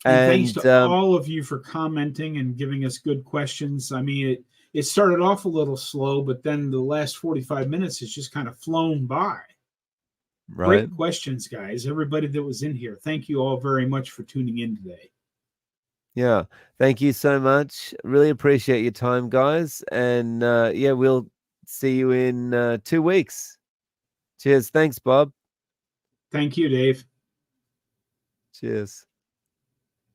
S2: And thanks to
S1: And
S2: all of you for commenting and giving us good questions. I mean, it started off a little slow, but then the last 45 minutes has just kind of flown by.
S1: right.
S2: Great questions, guys. Everybody that was in here, thank you all very much for tuning in today.
S1: Yeah. Thank you so much. Really appreciate your time, guys. And yeah, we'll see you in 2 weeks. Cheers. Thanks, Bob.
S2: Thank you, Dave.
S1: Cheers.